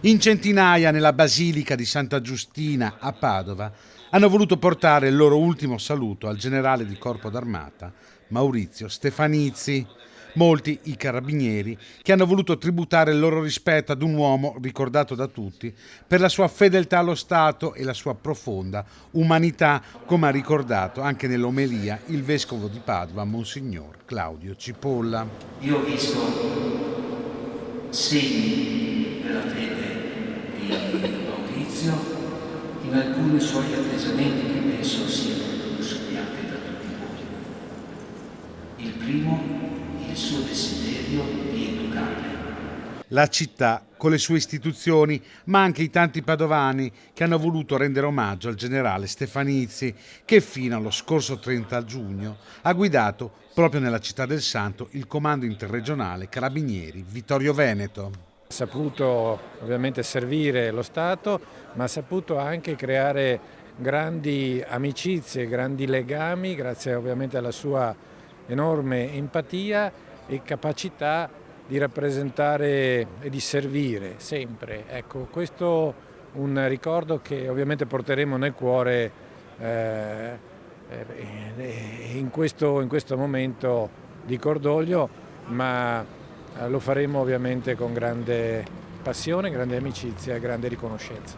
In centinaia nella Basilica di Santa Giustina a Padova hanno voluto portare il loro ultimo saluto al generale di Corpo d'Armata Maurizio Stefanizzi. Molti i carabinieri che hanno voluto tributare il loro rispetto ad un uomo ricordato da tutti per la sua fedeltà allo Stato e la sua profonda umanità, come ha ricordato anche nell'omelia il vescovo di Padova, Monsignor Claudio Cipolla. Io ho visto segni della fede di Maurizio in alcuni suoi atteggiamenti che penso siano riconosciuti anche da tutti voi. Il primo, il suo desiderio di educare. La città con le sue istituzioni, ma anche i tanti padovani che hanno voluto rendere omaggio al generale Stefanizzi, che fino allo scorso 30 giugno ha guidato proprio nella città del Santo il comando interregionale Carabinieri Vittorio Veneto. Ha saputo ovviamente servire lo Stato, ma ha saputo anche creare grandi amicizie, grandi legami, grazie ovviamente alla sua enorme empatia e capacità di rappresentare e di servire sempre. Ecco, questo è un ricordo che ovviamente porteremo nel cuore in questo momento di cordoglio, ma lo faremo ovviamente con grande passione, grande amicizia e grande riconoscenza.